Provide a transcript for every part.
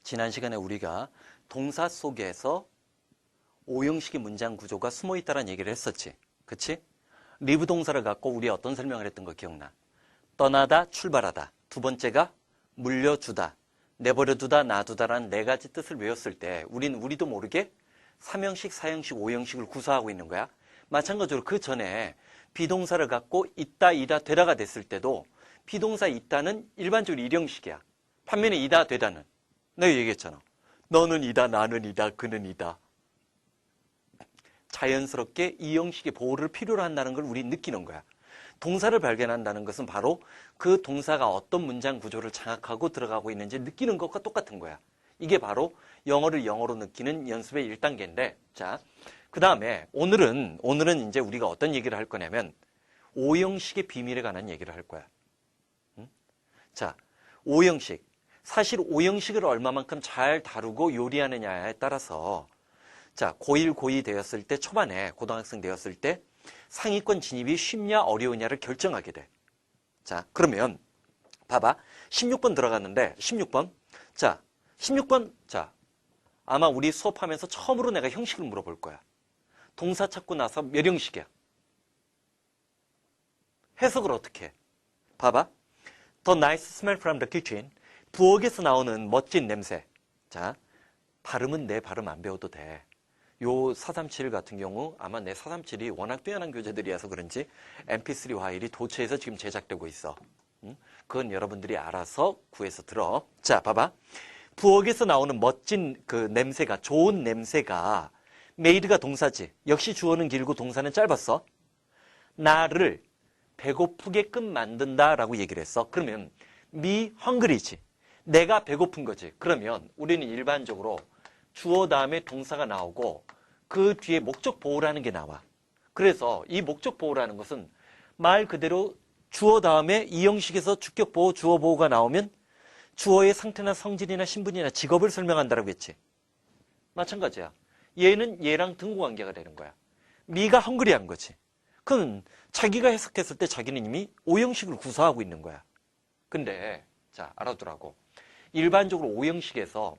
지난 시간에 우리가 동사 속에서 오형식의 문장 구조가 숨어 있다는 얘기를 했었지. 그치? 리브 동사를 갖고 우리 어떤 설명을 했던 거 기억나? 떠나다, 출발하다. 두 번째가 물려주다, 내버려두다, 놔두다라는 네 가지 뜻을 외웠을 때 우리도 모르게 3형식, 4형식, 5형식을 구사하고 있는 거야. 마찬가지로 그 전에 비동사를 갖고 있다, 이다, 되다가 됐을 때도 비동사 있다는 일반적으로 1형식이야. 반면에 이다, 되다는 내가 얘기했잖아. 너는 이다, 나는 이다, 그는 이다. 자연스럽게 2형식의 보호를 필요로 한다는 걸 우리 느끼는 거야. 동사를 발견한다는 것은 바로 그 동사가 어떤 문장 구조를 장악하고 들어가고 있는지 느끼는 것과 똑같은 거야. 이게 바로 영어를 영어로 느끼는 연습의 1단계인데, 자, 그 다음에 오늘은 이제 우리가 어떤 얘기를 할 거냐면 5형식의 비밀에 관한 얘기를 할 거야. 자, 5형식. 사실 5형식을 얼마만큼 잘 다루고 요리하느냐에 따라서 자, 고1, 고2 되었을 때 초반에 고등학생 되었을 때 상위권 진입이 쉽냐 어려우냐를 결정하게 돼. 자, 그러면 봐봐. 16번 들어갔는데 16번. 자, 16번. 자, 아마 우리 수업하면서 처음으로 내가 형식을 물어볼 거야. 동사 찾고 나서 몇 형식이야? 해석을 어떻게 해? 봐봐. The nice smell from the kitchen. 부엌에서 나오는 멋진 냄새. 자, 발음은 내 발음 안 배워도 돼. 요 437 같은 경우 아마 내 437이 워낙 뛰어난 교재들이어서 그런지 mp3 파일이 도처에서 지금 제작되고 있어. 그건 여러분들이 알아서 구해서 들어. 자, 봐봐. 부엌에서 나오는 멋진 그 냄새가, 좋은 냄새가 made가 동사지. 역시 주어는 길고 동사는 짧았어. 나를 배고프게끔 만든다라고 얘기를 했어. 그러면 me hungry지. 내가 배고픈 거지. 그러면 우리는 일반적으로 주어 다음에 동사가 나오고 그 뒤에 목적 보호라는 게 나와. 그래서 이 목적 보호라는 것은 말 그대로 주어 다음에 이 형식에서 주격 보호, 주어 보호가 나오면 주어의 상태나 성질이나 신분이나 직업을 설명한다라고 했지. 마찬가지야. 얘는 얘랑 등고관계가 되는 거야. 미가 헝그리한 거지. 그건 자기가 해석했을 때 자기는 이미 5형식을 구사하고 있는 거야. 근데 자, 알아두라고. 일반적으로 5형식에서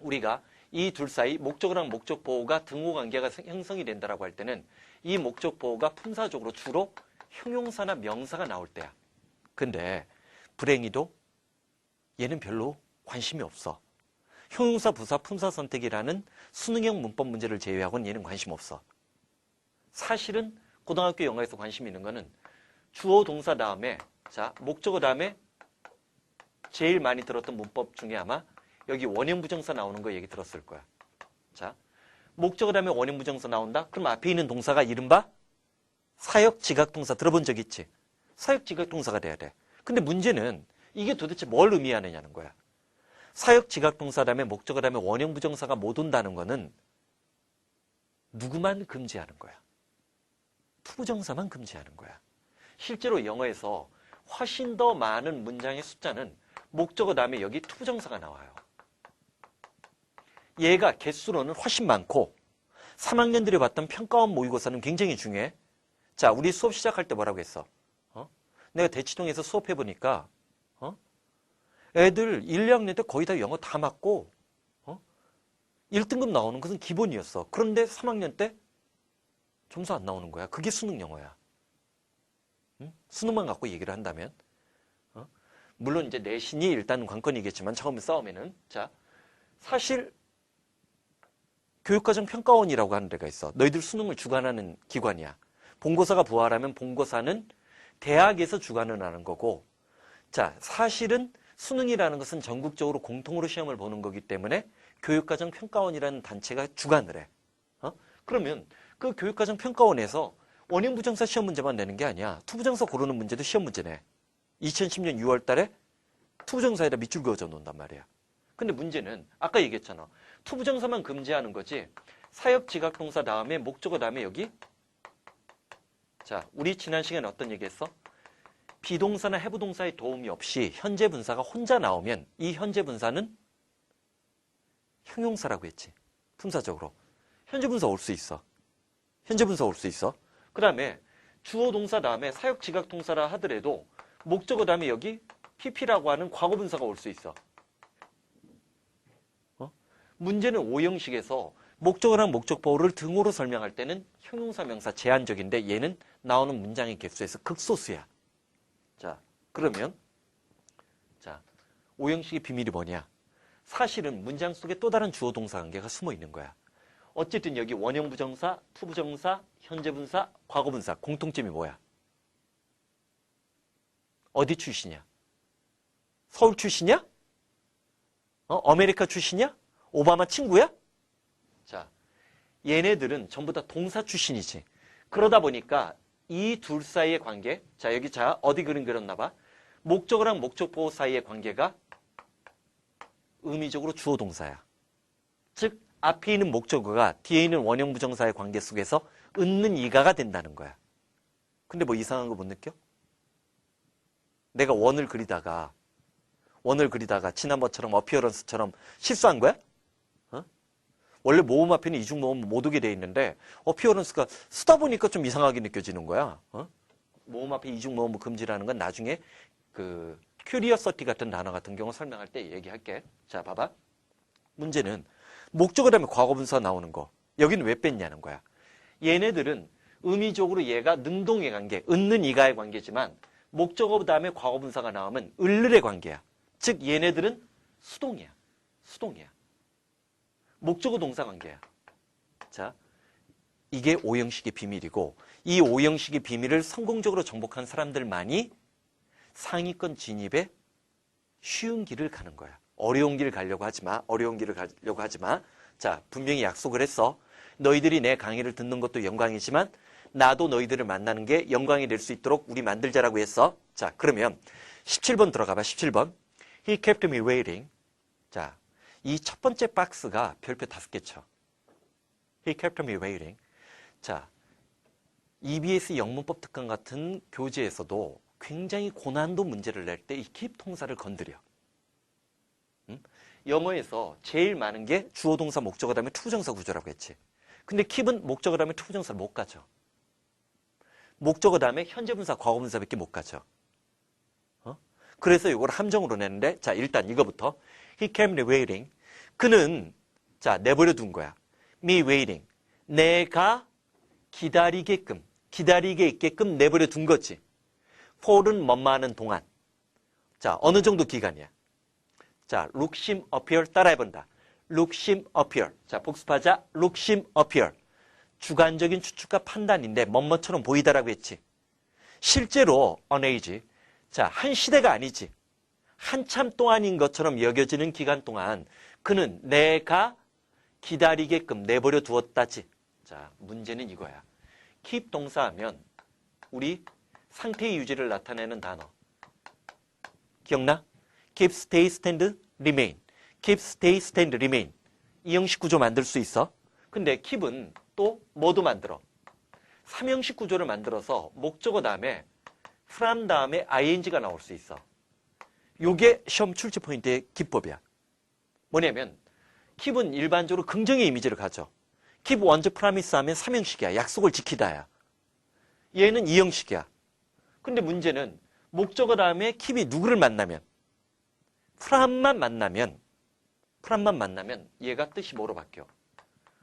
우리가 이 둘 사이 목적어랑 목적 보호가 등호 관계가 형성이 된다라고 할 때는 이 목적 보호가 품사적으로 주로 형용사나 명사가 나올 때야. 근데 불행히도 얘는 별로 관심이 없어. 형용사, 부사, 품사 선택이라는 수능형 문법 문제를 제외하고는 얘는 관심 없어. 사실은 고등학교 영어에서 관심 있는 거는 주어 동사 다음에 자, 목적어 다음에 제일 많이 들었던 문법 중에 아마 여기 원형 부정사 나오는 거 얘기 들었을 거야. 자, 목적어 다음에 원형 부정사 나온다? 그럼 앞에 있는 동사가 이른바 사역 지각 동사 들어본 적 있지? 사역 지각 동사가 돼야 돼. 근데 문제는 이게 도대체 뭘 의미하느냐는 거야. 사역 지각 동사 다음에 목적어 다음에 원형 부정사가 못 온다는 거는 누구만 금지하는 거야? 투부정사만 금지하는 거야. 실제로 영어에서 훨씬 더 많은 문장의 숫자는 목적어 다음에 여기 투부정사가 나와요. 얘가 개수로는 훨씬 많고 3학년들이 봤던 평가원 모의고사는 굉장히 중요해. 자, 우리 수업 시작할 때 뭐라고 했어? 내가 대치동에서 수업해보니까 애들 1, 2학년 때 거의 다 영어 다 맞고 1등급 나오는 것은 기본이었어. 그런데 3학년 때 점수 안 나오는 거야. 그게 수능 영어야. 수능만 갖고 얘기를 한다면 물론 이제 내신이 일단 관건이겠지만 처음 싸움에는 자, 사실 교육과정 평가원이라고 하는 데가 있어. 너희들 수능을 주관하는 기관이야. 본고사가 부활하면 본고사는 대학에서 주관을 하는 거고 자, 사실은 수능이라는 것은 전국적으로 공통으로 시험을 보는 거기 때문에 교육과정 평가원이라는 단체가 주관을 해. 그러면 그 교육과정 평가원에서 원형 부정사 시험 문제만 내는 게 아니야. 투부정사 고르는 문제도 시험 문제 내. 2010년 6월 달에 투부정사에다 밑줄 그어져 놓는단 말이야. 근데 문제는 아까 얘기했잖아. 투부정사만 금지하는 거지. 사역 지각동사 다음에 목적어 다음에 여기 자, 우리 지난 시간에 어떤 얘기했어? 비동사나 해부동사의 도움이 없이 현재 분사가 혼자 나오면 이 현재 분사는 형용사라고 했지. 품사적으로. 현재 분사 올 수 있어. 현재 분사 올 수 있어. 그 다음에 주어 동사 다음에 사역 지각 동사라 하더라도 목적어 다음에 여기 pp라고 하는 과거 분사가 올 수 있어. 문제는 오형식에서 목적어랑 목적보호를 등호로 설명할 때는 형용사 명사 제한적인데 얘는 나오는 문장의 개수에서 극소수야. 자, 그러면 자, 오형식의 비밀이 뭐냐? 사실은 문장 속에 또 다른 주어 동사 관계가 숨어 있는 거야. 어쨌든 여기 원형 부정사, 투부정사, 현재 분사, 과거 분사 공통점이 뭐야? 어디 출신이야? 서울 출신이야? 아메리카 출신이야? 오바마 친구야? 자, 얘네들은 전부 다 동사 출신이지. 그러다 보니까 이 둘 사이의 관계, 자 여기 자 어디 그림 그렸나 봐. 목적어랑 목적보호 사이의 관계가 의미적으로 주어 동사야. 즉 앞에 있는 목적어가 뒤에 있는 원형 부정사의 관계 속에서 은는 이가가 된다는 거야. 근데 뭐 이상한 거 못 느껴? 내가 원을 그리다가 지난번처럼 어피어런스처럼 실수한 거야? 원래 모음 앞에는 이중 모음 못 오게 돼 있는데 어피어런스가 쓰다 보니까 좀 이상하게 느껴지는 거야. 모음 앞에 이중 모음 금지라는 건 나중에 그 큐리어서티 같은 단어 같은 경우 설명할 때 얘기할게. 자, 봐봐. 문제는 목적어 다음에 과거분사 나오는 거. 여기는 왜 뺐냐는 거야. 얘네들은 의미적으로 얘가 능동의 관계, 은는 이가의 관계지만 목적어 다음에 과거분사가 나오면 을을의 관계야. 즉 얘네들은 수동이야. 목적어 동사 관계야. 자, 이게 오형식의 비밀이고 이 오형식의 비밀을 성공적으로 정복한 사람들만이 상위권 진입에 쉬운 길을 가는 거야. 어려운 길 가려고 하지 마. 자, 분명히 약속을 했어. 너희들이 내 강의를 듣는 것도 영광이지만 나도 너희들을 만나는 게 영광이 될 수 있도록 우리 만들자라고 했어. 자, 그러면 17번 들어가 봐. 17번. He kept me waiting. 자, 이 첫 번째 박스가 별표 5개 쳐. He kept me waiting. 자, EBS 영문법 특강 같은 교재에서도 굉장히 고난도 문제를 낼 때 이 keep 동사를 건드려. 영어에서 제일 많은 게 주어 동사 목적어 다음에 투부정사 구조라고 했지. 근데 keep은 목적어 다음에 투부정사를 못 가져. 목적어 다음에 현재 분사, 과거 분사밖에 못 가져. 그래서 이걸 함정으로 내는데 자, 일단 이거부터 He kept me waiting. 그는 자, 내버려 둔 거야. Me waiting. 내가 기다리게 있게끔 내버려 둔 거지. for은 뭐뭐하는 동안. 자, 어느 정도 기간이야. 자, look, seem, appear 따라해본다. look, seem, appear. 자, 복습하자. look, seem, appear. 주관적인 추측과 판단인데 뭐뭐처럼 보이다라고 했지. 실제로 on age. 자, 한 시대가 아니지. 한참 동안인 것처럼 여겨지는 기간 동안 그는 내가 기다리게끔 내버려 두었다지. 자, 문제는 이거야. keep 동사하면 우리 상태의 유지를 나타내는 단어. 기억나? keep, stay, stand, remain. keep, stay, stand, remain. 이 형식 구조 만들 수 있어. 근데 keep은 또 뭐도 만들어? 3형식 구조를 만들어서 목적어 다음에 from 다음에 ing가 나올 수 있어. 요게 시험 출제 포인트의 기법이야. 뭐냐면 keep은 일반적으로 긍정의 이미지를 가져. keep one's promise 하면 3형식이야. 약속을 지키다야. 얘는 2형식이야. 근데 문제는 목적어 다음에 keep이 누구를 만나면 from만 만나면 얘가 뜻이 뭐로 바뀌어?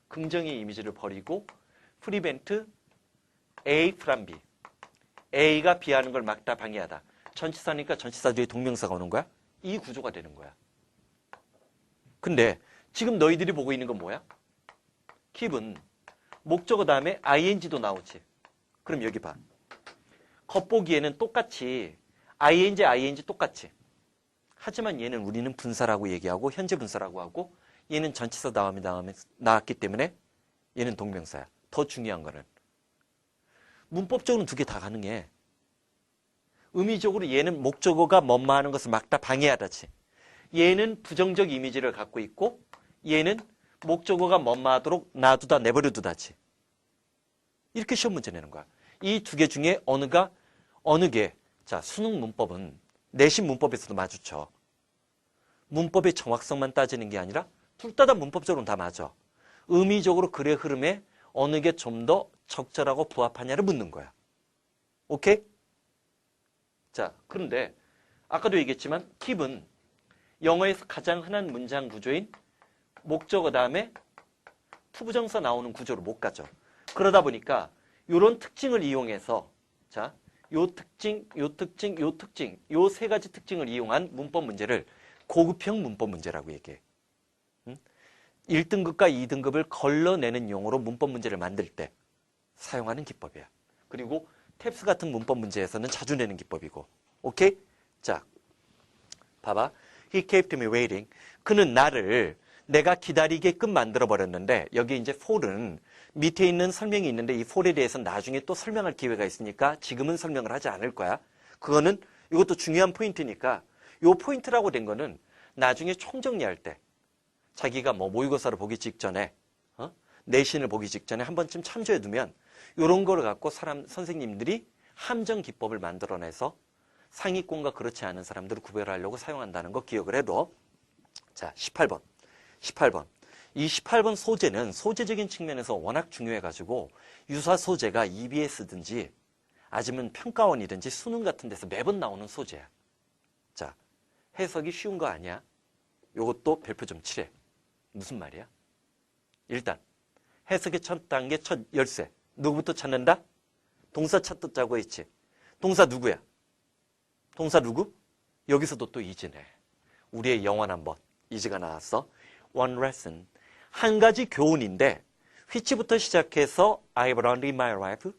긍정의 이미지를 버리고 prevent A from B. A가 B하는 걸 막다, 방해하다. 전치사니까 전치사 뒤에 동명사가 오는 거야? 이 구조가 되는 거야. 근데 지금 너희들이 보고 있는 건 뭐야? keep은 목적어 다음에 ing도 나오지. 그럼 여기 봐. 겉보기에는 똑같이 ing 똑같지. 하지만 얘는 우리는 분사라고 얘기하고 현재 분사라고 하고 얘는 전치사 다음에 나왔기 때문에 얘는 동명사야. 더 중요한 거는 문법적으로는 두 개 다 가능해. 의미적으로 얘는 목적어가 뭐뭐 하는 것을 막다, 방해하다지. 얘는 부정적 이미지를 갖고 있고 얘는 목적어가 뭐뭐 하도록 놔두다, 내버려 두다지. 이렇게 시험 문제 내는 거야. 이 두 개 중에 어느 게 자, 수능 문법은 내신 문법에서도 마주쳐. 문법의 정확성만 따지는 게 아니라 둘 다 문법적으로는 다 맞아. 의미적으로 글의 흐름에 어느 게 좀 더 적절하고 부합하냐를 묻는 거야. 오케이? 자, 그런데 아까도 얘기했지만 keep은 영어에서 가장 흔한 문장 구조인 목적어 다음에 투부정사 나오는 구조로 못 가죠. 그러다 보니까 이런 특징을 이용해서 자, 요 특징, 요 특징, 요 특징, 요 세 가지 특징을 이용한 문법 문제를 고급형 문법 문제라고 얘기해. 1등급과 2등급을 걸러내는 용어로 문법 문제를 만들 때 사용하는 기법이야. 그리고 탭스 같은 문법 문제에서는 자주 내는 기법이고. 오케이? 자, 봐봐. He kept me waiting. 그는 나를 내가 기다리게끔 만들어버렸는데 여기 이제 for은 밑에 있는 설명이 있는데 이 for에 대해서 나중에 또 설명할 기회가 있으니까 지금은 설명을 하지 않을 거야. 그거는 이것도 중요한 포인트니까 요 포인트라고 된 거는 나중에 총정리할 때 자기가 뭐 모의고사를 보기 직전에 내신을 보기 직전에 한 번쯤 참조해 두면 이런 거를 갖고 선생님들이 함정 기법을 만들어내서 상위권과 그렇지 않은 사람들을 구별하려고 사용한다는 거 기억을 해도. 자, 18번. 이 18번 소재는 소재적인 측면에서 워낙 중요해가지고 유사 소재가 EBS든지 아니면 평가원이든지 수능 같은 데서 매번 나오는 소재야. 자, 해석이 쉬운 거 아니야? 요것도 별표 좀 칠해. 무슨 말이야? 일단 해석의 첫 단계, 첫 열쇠. 누구부터 찾는다? 동사 찾자고 했지. 동사 누구야? 동사 누구? 여기서도 또 이지네. 우리의 영원한 멋. 이지가 나왔어. One lesson. 한 가지 교훈인데 which부터 시작해서 I've learned in my life.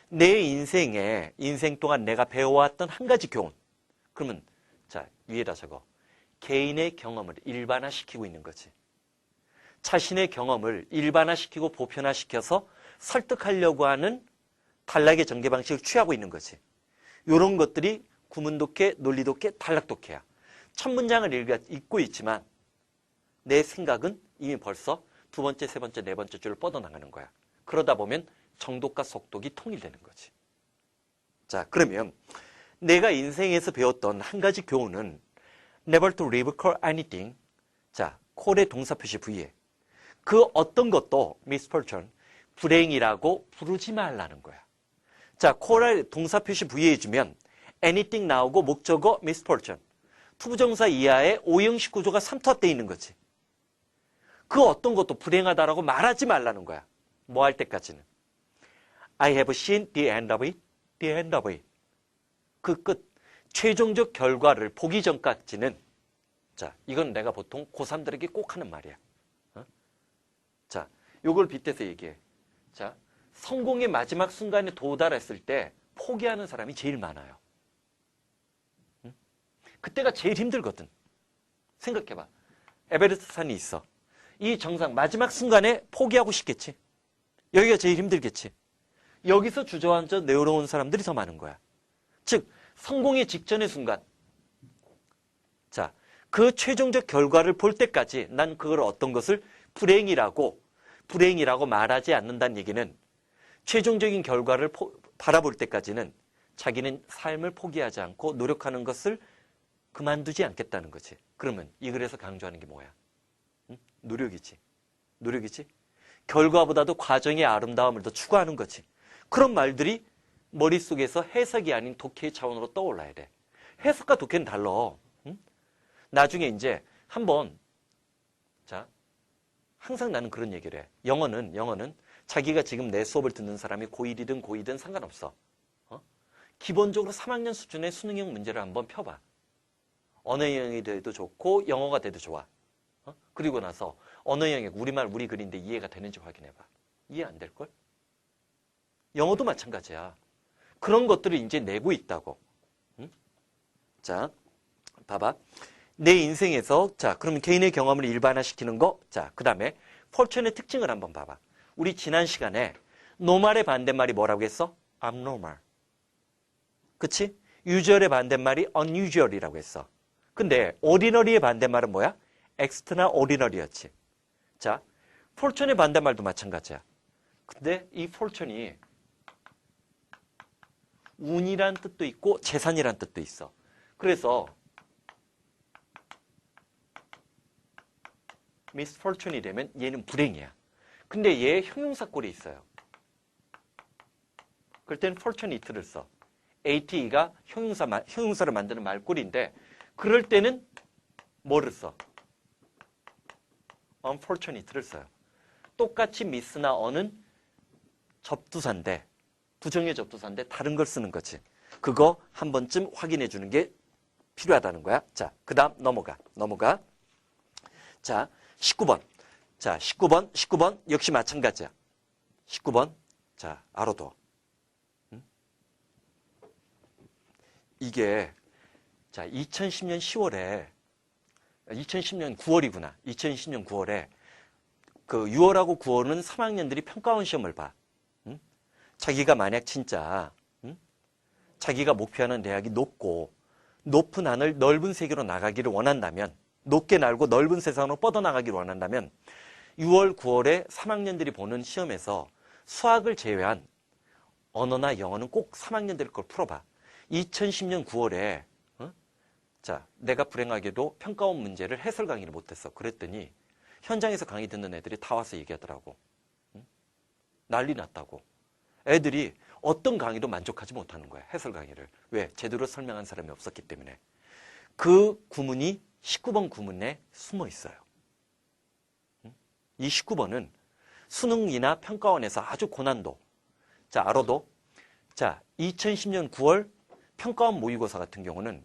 내 인생 동안 내가 배워왔던 한 가지 교훈. 그러면 자, 위에다 적어. 개인의 경험을 일반화시키고 있는 거지. 자신의 경험을 일반화시키고 보편화시켜서 설득하려고 하는 단락의 전개 방식을 취하고 있는 거지. 이런 것들이 구문독해, 논리독해, 단락독해야. 첫 문장을 읽고 있지만 내 생각은 이미 벌써 두 번째, 세 번째, 네 번째 줄을 뻗어나가는 거야. 그러다 보면 정독과 속독이 통일되는 거지. 자, 그러면 내가 인생에서 배웠던 한 가지 교훈은 never to leave call anything. 자, call의 동사 표시 V에 그 어떤 것도 misfortune, 불행이라고 부르지 말라는 거야. 자, call의 동사 표시 V에 해주면 anything 나오고 목적어 misfortune. 투부정사 이하의 오형식 구조가 삼투압되어 있는 거지. 그 어떤 것도 불행하다라고 말하지 말라는 거야. 뭐 할 때까지는. I have seen the end of it, the end of it. 그 끝, 최종적 결과를 보기 전까지는, 자, 이건 내가 보통 고3들에게 꼭 하는 말이야. 자, 요걸 빗대서 얘기해. 자, 성공의 마지막 순간에 도달했을 때 포기하는 사람이 제일 많아요. 그때가 제일 힘들거든. 생각해봐. 에베레스트 산이 있어. 이 정상 마지막 순간에 포기하고 싶겠지. 여기가 제일 힘들겠지. 여기서 주저앉아 내려온 사람들이 더 많은 거야. 즉 성공의 직전의 순간. 자, 그 최종적 결과를 볼 때까지 난 그걸 어떤 것을 불행이라고 말하지 않는다는 얘기는 최종적인 결과를 바라볼 때까지는 자기는 삶을 포기하지 않고 노력하는 것을 그만두지 않겠다는 거지. 그러면 이 글에서 강조하는 게 뭐야? 노력이지. 결과보다도 과정의 아름다움을 더 추구하는 거지. 그런 말들이 머릿속에서 해석이 아닌 독해의 차원으로 떠올라야 돼. 해석과 독해는 달라. 나중에 이제 한번, 자, 항상 나는 그런 얘기를 해. 영어는 자기가 지금 내 수업을 듣는 사람이 고1이든 고2든 상관없어. 기본적으로 3학년 수준의 수능형 문제를 한번 펴봐. 언어형이 돼도 좋고 영어가 돼도 좋아. 그리고 나서 언어형이 우리말 우리 글인데 이해가 되는지 확인해봐. 이해 안 될걸? 영어도 마찬가지야. 그런 것들을 이제 내고 있다고. 자, 봐봐. 내 인생에서, 자, 그러면 개인의 경험을 일반화시키는 거. 자, 그 다음에 폴천의 특징을 한번 봐봐. 우리 지난 시간에 노말의 반대말이 뭐라고 했어? abnormal. 그치? usual의 반대말이 unusual이라고 했어. 근데 ordinary의 반대말은 뭐야? extraordinary였지. 자, fortune의 반대말도 마찬가지야. 근데 이 fortune이 운이란 뜻도 있고 재산이란 뜻도 있어. 그래서 misfortune이 되면 얘는 불행이야. 근데 얘 형용사 꼴이 있어요. 그럴 땐 fortunate를 써. ate가 형용사를 만드는 말꼴인데 그럴 때는 뭐를 써? unfortunate를 써요. 똑같이 miss나 on은 접두사인데 부정의 접두사인데 다른 걸 쓰는 거지. 그거 한 번쯤 확인해 주는 게 필요하다는 거야. 자, 그 다음 넘어가. 자, 19번. 자, 19번 역시 마찬가지야. 19번. 자, 알아둬. 이게 자, 2010년 10월에 2010년 9월이구나. 2010년 9월에 그 6월하고 9월은 3학년들이 평가원 시험을 봐. 자기가 만약 진짜 자기가 목표하는 대학이 높고 높은 하늘 넓은 세계로 나가기를 원한다면 높게 날고 넓은 세상으로 뻗어나가기를 원한다면 6월, 9월에 3학년들이 보는 시험에서 수학을 제외한 언어나 영어는 꼭 3학년들 걸 풀어봐. 2010년 9월에 자, 내가 불행하게도 평가원 문제를 해설 강의를 못했어. 그랬더니 현장에서 강의 듣는 애들이 다 와서 얘기하더라고. 난리 났다고. 애들이 어떤 강의도 만족하지 못하는 거야. 해설 강의를. 왜? 제대로 설명한 사람이 없었기 때문에. 그 구문이 19번 구문에 숨어 있어요. 이 19번은 수능이나 평가원에서 아주 고난도. 자, 알아도. 자, 2010년 9월 평가원 모의고사 같은 경우는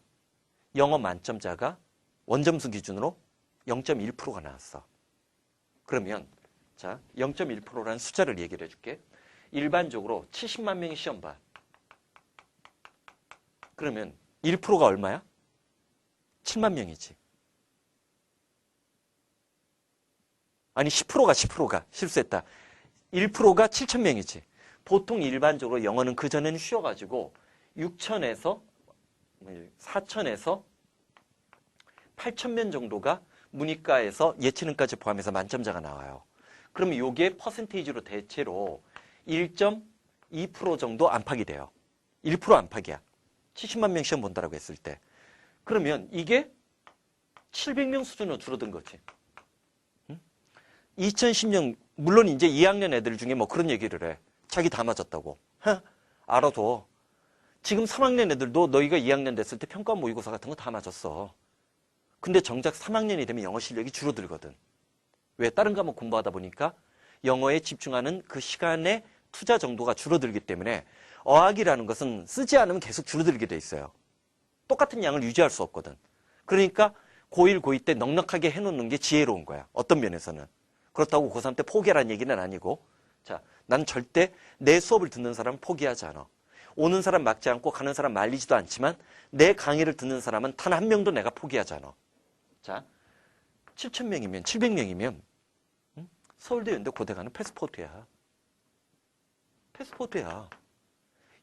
영어 만점자가 원점수 기준으로 0.1%가 나왔어. 그러면 자, 0.1%라는 숫자를 얘기를 해줄게. 일반적으로 70만 명이 시험 봐. 그러면 1%가 얼마야? 7만 명이지. 아니 10%가 실수했다. 1%가 7천 명이지. 보통 일반적으로 영어는 그전에는 쉬워가지고 6천에서 4천에서 8천 명 정도가 문이과에서 예체능까지 포함해서 만점자가 나와요. 그러면 이게 퍼센테이지로 대체로 1.2% 정도 안팎이 돼요. 1% 안팎이야. 70만 명 시험 본다라고 했을 때. 그러면 이게 700명 수준으로 줄어든 거지. 2010년 물론 이제 2학년 애들 중에 뭐 그런 얘기를 해. 자기 다 맞았다고. 알아둬. 지금 3학년 애들도 너희가 2학년 됐을 때 평가 모의고사 같은 거 다 맞았어. 근데 정작 3학년이 되면 영어 실력이 줄어들거든. 왜? 다른 과목 공부하다 보니까 영어에 집중하는 그 시간의 투자 정도가 줄어들기 때문에 어학이라는 것은 쓰지 않으면 계속 줄어들게 돼 있어요. 똑같은 양을 유지할 수 없거든. 그러니까 고1, 고2 때 넉넉하게 해놓는 게 지혜로운 거야. 어떤 면에서는. 그렇다고 고3 때 포기하라는 얘기는 아니고 자, 난 절대 내 수업을 듣는 사람은 포기하지 않아. 오는 사람 막지 않고 가는 사람 말리지도 않지만 내 강의를 듣는 사람은 단 한 명도 내가 포기하지 않아. 자, 7,000명이면 700명이면 서울대, 연대, 고대 가는 패스포트야. 패스포트야.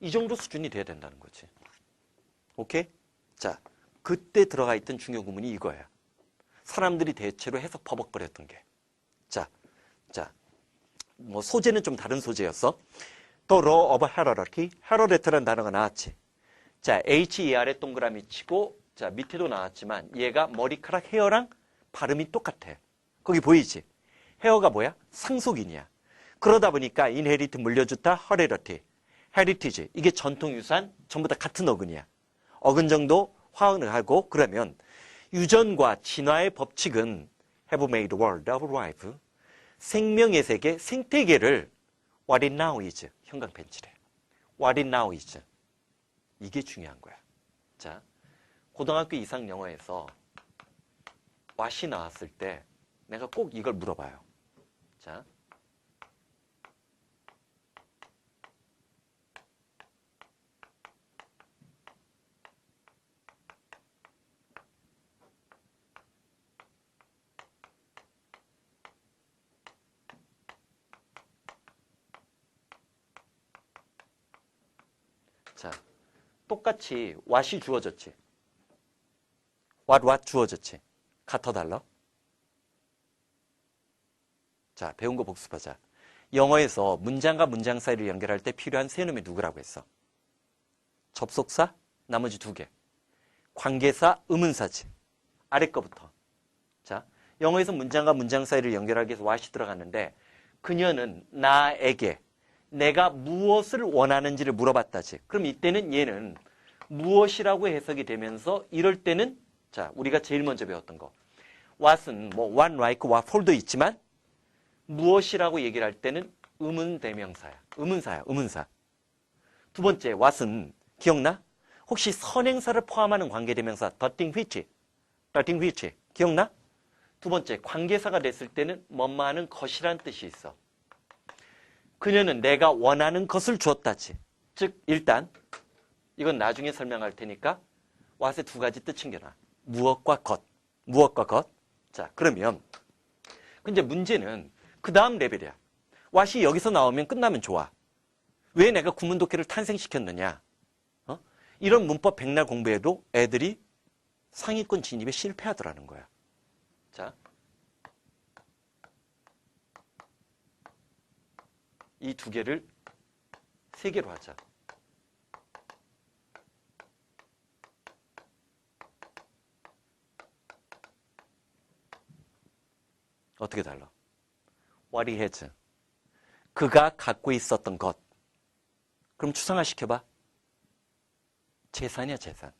이 정도 수준이 돼야 된다는 거지. 오케이? 자, 그때 들어가 있던 중요 구문이 이거야. 사람들이 대체로 해석 버벅거렸던 게. 자, 뭐 소재는 좀 다른 소재였어. The law of hierarchy. hierarchy라는 단어가 나왔지. 자, HER에 동그라미 치고 자, 밑에도 나왔지만 얘가 머리카락 헤어랑 발음이 똑같아. 거기 보이지? 헤어가 뭐야? 상속인이야. 그러다 보니까 inherit 물려줬다 heritage. heritage. 이게 전통유산 전부 다 같은 어근이야. 어근 정도 화응을 하고 그러면 유전과 진화의 법칙은 have made world of life. 생명의 세계, 생태계를 what it now is. 형광펜칠에. what it now is. 이게 중요한 거야. 자, 고등학교 이상 영어에서 what이 나왔을 때 내가 꼭 이걸 물어봐요. 자, 똑같이 what이 주어졌지. what 주어졌지. 같아 달라? 자, 배운 거 복습하자. 영어에서 문장과 문장 사이를 연결할 때 필요한 세 놈이 누구라고 했어? 접속사, 나머지 두 개. 관계사, 의문사지. 아래 거부터. 자, 영어에서 문장과 문장 사이를 연결하기 위해서 what이 들어갔는데 그녀는 나에게 내가 무엇을 원하는지를 물어봤다지. 그럼 이때는 얘는 무엇이라고 해석이 되면서 이럴 때는 자, 우리가 제일 먼저 배웠던 거. what은 뭐 what, like, what, for도 있지만 무엇이라고 얘기를 할 때는 의문대명사야. 의문사. 두 번째, what은 기억나? 혹시 선행사를 포함하는 관계대명사 the thing which 기억나? 두 번째, 관계사가 됐을 때는 뭐뭐하는 것이란 뜻이 있어. 그녀는 내가 원하는 것을 주었다지. 즉 일단 이건 나중에 설명할 테니까 what의 두 가지 뜻 챙겨놔. 무엇과 것. 자, 그러면 근데 문제는 그 다음 레벨이야. what이 여기서 나오면 끝나면 좋아. 왜 내가 구문독해를 탄생시켰느냐? 이런 문법 백날 공부해도 애들이 상위권 진입에 실패하더라는 거야. 자, 이 두 개를 세 개로 하자. 어떻게 달라? What he has. 그가 갖고 있었던 것. 그럼 추상화 시켜봐. 재산이야, 재산.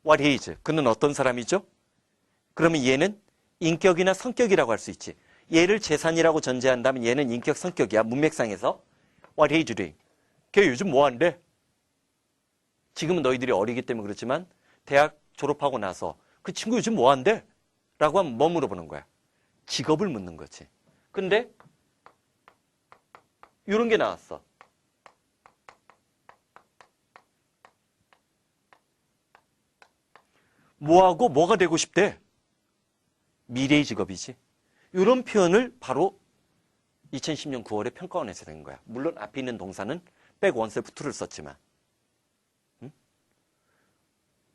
What he is. 그는 어떤 사람이죠? 그러면 얘는 인격이나 성격이라고 할 수 있지. 얘를 재산이라고 전제한다면 얘는 인격, 성격이야. 문맥상에서. What he is doing. 걔 요즘 뭐 한대? 지금은 너희들이 어리기 때문에 그렇지만 대학 졸업하고 나서 그 친구 요즘 뭐 한대? 라고 하면 뭐 물어보는 거야? 직업을 묻는 거지. 근데 이런 게 나왔어. 뭐하고 뭐가 되고 싶대? 미래의 직업이지. 이런 표현을 바로 2010년 9월에 평가원에서 된 거야. 물론 앞에 있는 동사는 back oneself to를 썼지만. 응?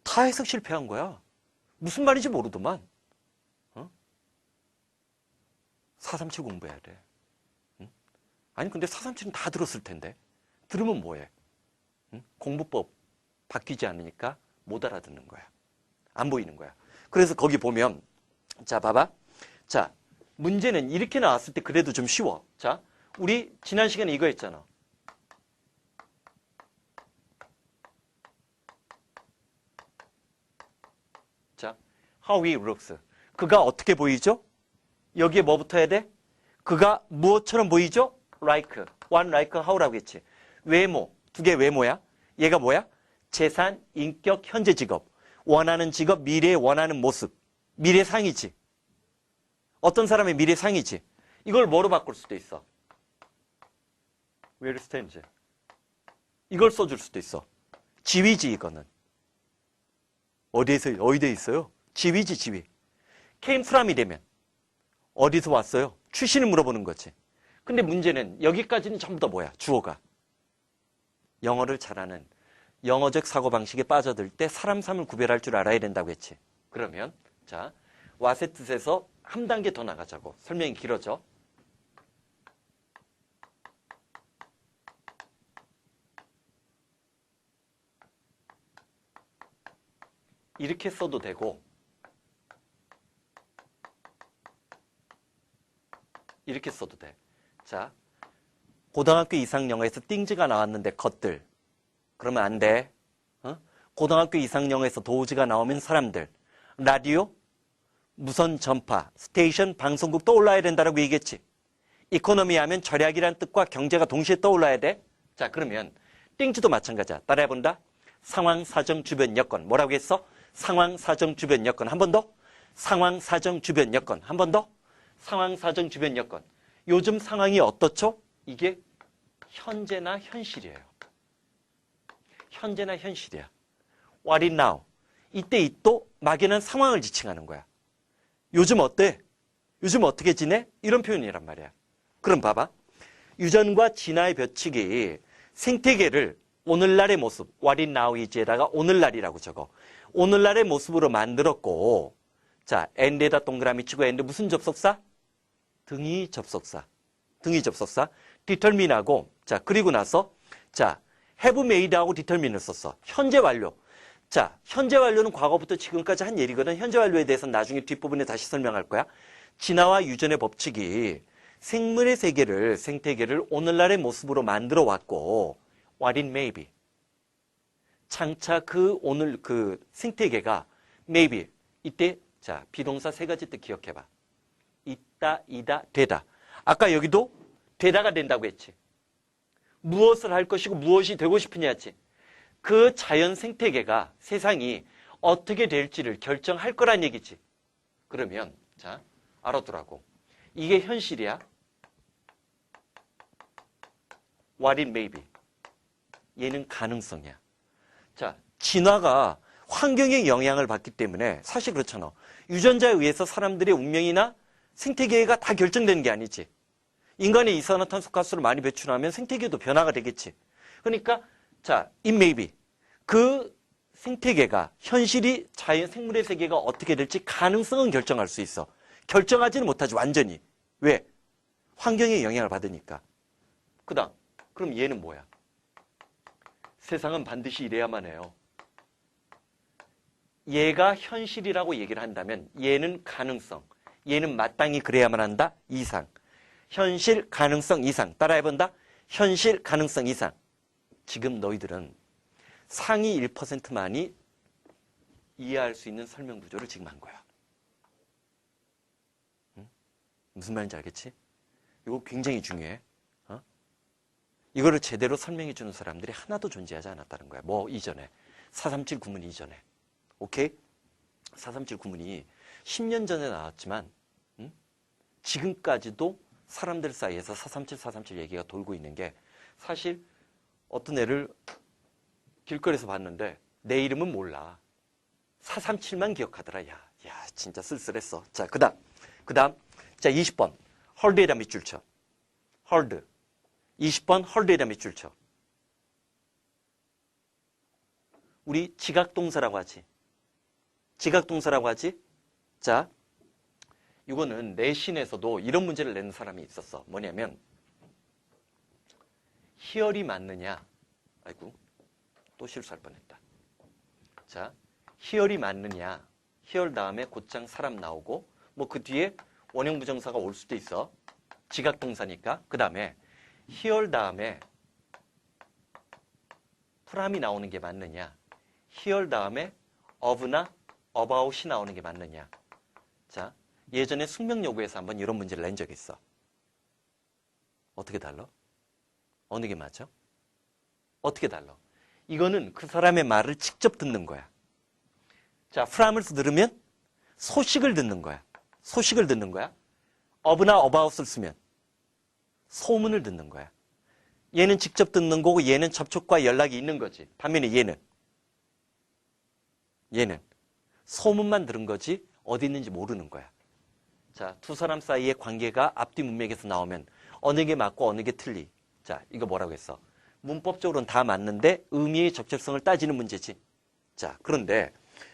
다 해석 실패한 거야. 무슨 말인지 모르더만. 437 공부해야 돼. 응? 아니 근데 437은 다 들었을 텐데. 들으면 뭐해? 응? 공부법 바뀌지 않으니까 못 알아듣는 거야. 안 보이는 거야. 그래서 거기 보면 자 봐봐. 자 문제는 이렇게 나왔을 때 그래도 좀 쉬워. 자 우리 지난 시간에 이거 했잖아. 자 how he looks. 그가 어떻게 보이죠? 여기에 뭐 붙어야 돼? 그가 무엇처럼 보이죠? like, one, like, how라고 했지. 외모, 두 개 외모야. 얘가 뭐야? 재산, 인격, 현재 직업. 원하는 직업, 미래에 원하는 모습. 미래상이지. 어떤 사람의 미래상이지. 이걸 뭐로 바꿀 수도 있어? where stands. 이걸 써줄 수도 있어. 지위지 이거는. 어디에 있어요? 지위지 지위. came from이 되면 어디서 왔어요? 출신을 물어보는 거지. 근데 문제는 여기까지는 전부 다 뭐야? 주어가. 영어를 잘하는 영어적 사고방식에 빠져들 때 사람 삶을 구별할 줄 알아야 된다고 했지. 그러면 자 what의 뜻에서 한 단계 더 나가자고. 설명이 길어져. 이렇게 써도 되고 이렇게 써도 돼. 자, 고등학교 이상 영어에서 띵즈가 나왔는데 것들. 그러면 안 돼. 고등학교 이상 영어에서 도우즈가 나오면 사람들. 라디오, 무선 전파, 스테이션, 방송국 떠올라야 된다라고 얘기했지. 이코노미 하면 절약이란 뜻과 경제가 동시에 떠올라야 돼. 자, 그러면 띵즈도 마찬가지야. 따라해본다. 상황, 사정, 주변 여건. 뭐라고 했어? 상황, 사정, 주변 여건. 한 번 더. 상황, 사정, 주변 여건. 한 번 더. 상황, 사정, 주변 여건. 요즘 상황이 어떻죠? 이게 현재나 현실이에요. 현재나 현실이야. What is now? 이때 이 또 막연한 상황을 지칭하는 거야. 요즘 어때? 요즘 어떻게 지내? 이런 표현이란 말이야. 그럼 봐봐. 유전과 진화의 벼치기 생태계를 오늘날의 모습, what is now is에다가 오늘날이라고 적어. 오늘날의 모습으로 만들었고, 자, and에다 동그라미 치고 and 무슨 접속사? 등위 접속사. 등위 접속사. determine하고, 자, 그리고 나서, 자, have made하고 determine을 썼어. 현재 완료. 자, 현재 완료는 과거부터 지금까지 한 얘기거든. 현재 완료에 대해서는 나중에 뒷부분에 다시 설명할 거야. 진화와 유전의 법칙이 생물의 세계를, 생태계를 오늘날의 모습으로 만들어 왔고, what it may be. 장차 그 오늘 그 생태계가 maybe 이때 자, 비동사 세 가지 뜻 기억해봐. 있다, 이다, 되다. 아까 여기도 되다가 된다고 했지. 무엇을 할 것이고 무엇이 되고 싶으냐 했지. 그 자연 생태계가 세상이 어떻게 될지를 결정할 거란 얘기지. 그러면 자, 알아두라고. 이게 현실이야. What it may be. 얘는 가능성이야. 자, 진화가 환경의 영향을 받기 때문에 사실 그렇잖아. 유전자에 의해서 사람들의 운명이나 생태계가 다 결정되는 게 아니지. 인간이 이산화탄소 가스를 많이 배출하면 생태계도 변화가 되겠지. 그러니까 자, it may be. 그 생태계가 현실이 자연 생물의 세계가 어떻게 될지 가능성은 결정할 수 있어. 결정하지는 못하지 완전히. 왜? 환경의 영향을 받으니까. 그다음 그럼 얘는 뭐야? 세상은 반드시 이래야만 해요. 얘가 현실이라고 얘기를 한다면 얘는 가능성, 얘는 마땅히 그래야만 한다 이상. 현실 가능성 이상. 따라해본다. 현실 가능성 이상. 지금 너희들은 상위 1%만이 이해할 수 있는 설명 구조를 지금 한 거야. 응? 무슨 말인지 알겠지? 이거 굉장히 중요해. 이거를 제대로 설명해 주는 사람들이 하나도 존재하지 않았다는 거야. 뭐 이전에. 437 구문 이전에. 오케이? 437 구문이 10년 전에 나왔지만 지금까지도 사람들 사이에서 437, 437 얘기가 돌고 있는 게 사실 어떤 애를 길거리에서 봤는데 내 이름은 몰라. 437만 기억하더라. 야, 진짜 쓸쓸했어. 자, 그 다음. 자, 20번. 헐드에다 밑줄 쳐. 헐드. 20번 헐드에다 밑줄 쳐. 우리 지각동사라고 하지. 지각동사라고 하지. 자, 이거는 내신에서도 이런 문제를 내는 사람이 있었어. 뭐냐면 히얼이 맞느냐. 아이고, 또 실수할 뻔했다. 자, 히얼이 맞느냐. 히얼 다음에 곧장 사람 나오고 뭐 그 뒤에 원형 부정사가 올 수도 있어. 지각동사니까. 그 다음에 히얼 다음에 프람이 나오는 게 맞느냐. 히얼 다음에 of나 about이 나오는 게 맞느냐. 자, 예전에 숙명여고에서 한번 이런 문제를 낸 적이 있어. 어떻게 달라? 어느 게 맞아? 어떻게 달라? 이거는 그 사람의 말을 직접 듣는 거야. 자, 프람을 들으면 소식을 듣는 거야. 소식을 듣는 거야. of나 about을 쓰면 소문을 듣는 거야. 얘는 직접 듣는 거고 얘는 접촉과 연락이 있는 거지. 반면에 얘는 소문만 들은 거지 어디 있는지 모르는 거야. 자, 두 사람 사이의 관계가 앞뒤 문맥에서 나오면 어느 게 맞고 어느 게 틀리. 자, 이거 뭐라고 했어? 문법적으로는 다 맞는데 의미의 적절성을 따지는 문제지. 자, 그런데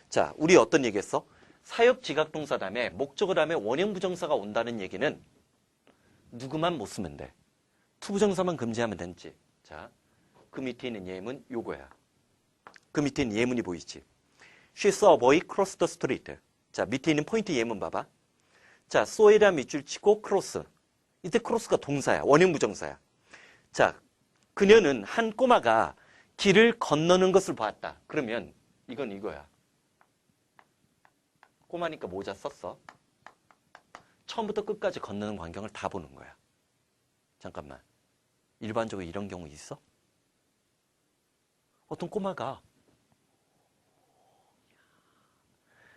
자, 우리 어떤 얘기했어? 사역 지각동사 다음에 목적어 다음에 원형 부정사가 온다는 얘기는 누구만 못 쓰면 돼. 투부정사만 금지하면 되지. 자, 그 밑에 있는 예문 요거야. 그 밑에 있는 예문이 보이지. She saw a boy cross the street. 자, 밑에 있는 포인트 예문 봐봐. 자, saw에다 밑줄 치고 cross. 이때 cross가 동사야. 원형 부정사야. 자, 그녀는 한 꼬마가 길을 건너는 것을 봤다. 그러면 이건 이거야. 꼬마니까 모자 썼어. 처음부터 끝까지 건너는 광경을 다 보는 거야. 잠깐만. 일반적으로 이런 경우 있어? 어떤 꼬마가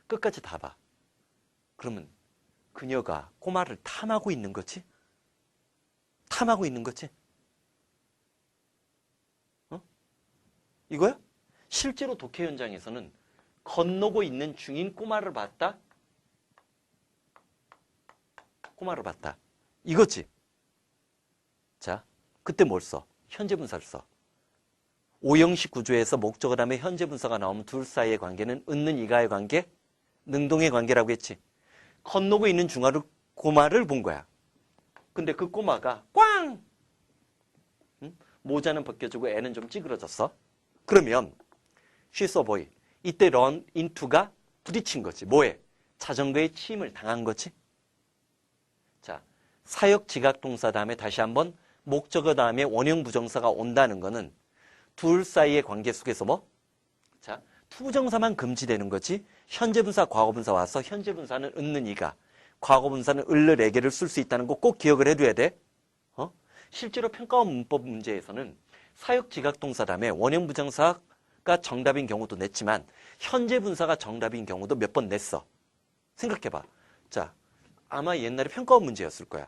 끝까지 다 봐. 그러면 그녀가 꼬마를 탐하고 있는 거지? 탐하고 있는 거지? 이거야? 실제로 독해 현장에서는 건너고 있는 중인 꼬마를 봤다? 꼬마를 봤다. 이거지. 자, 그때 뭘 써? 현재 분사를 써. 오형식 구조에서 목적어 다음에 현재 분사가 나오면 둘 사이의 관계는 은는 이가의 관계, 능동의 관계라고 했지. 건너고 있는 꼬마를 본 거야. 근데 그 꼬마가 꽝! 모자는 벗겨지고 애는 좀 찌그러졌어. 그러면 she saw a boy. 이때 run into가 부딪힌 거지. 뭐에? 자전거에 치임을 당한 거지. 자, 사역 지각 동사 다음에 다시 한번 목적어 다음에 원형 부정사가 온다는 거는 둘 사이의 관계 속에서 뭐? 자, 투부정사만 금지되는 거지 현재분사, 과거분사 와서 현재분사는 은는 이가, 과거분사는 을르레게를 쓸 수 있다는 거 꼭 기억을 해둬야 돼. 실제로 평가원 문법 문제에서는 사역지각동사 다음에 원형부정사가 정답인 경우도 냈지만 현재분사가 정답인 경우도 몇 번 냈어. 생각해봐. 자, 아마 옛날에 평가원 문제였을 거야.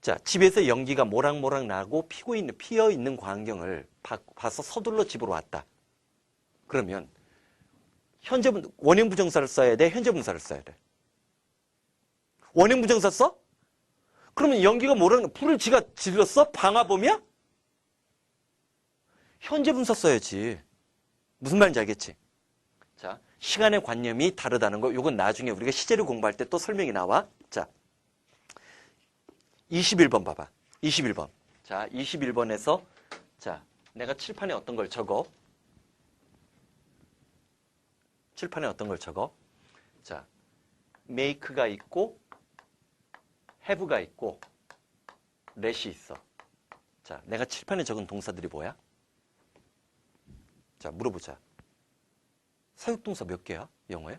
자, 집에서 연기가 모락모락 나고 피어 있는 광경을 봐서 서둘러 집으로 왔다. 그러면 원형부정사를 써야 돼? 현재분사를 써야 돼? 원형부정사 써? 그러면 연기가 불을 지가 질렀어? 방화범이야? 현재분사 써야지. 무슨 말인지 알겠지? 자, 시간의 관념이 다르다는 거, 이건 나중에 우리가 시제를 공부할 때 또 설명이 나와. 자, 21번 봐봐. 21번. 자, 21번에서, 자, 내가 칠판에 어떤 걸 적어? 칠판에 어떤 걸 적어? 자, make가 있고, have가 있고, let이 있어. 자, 내가 칠판에 적은 동사들이 뭐야? 자, 물어보자. 사역동사 몇 개야? 영어에?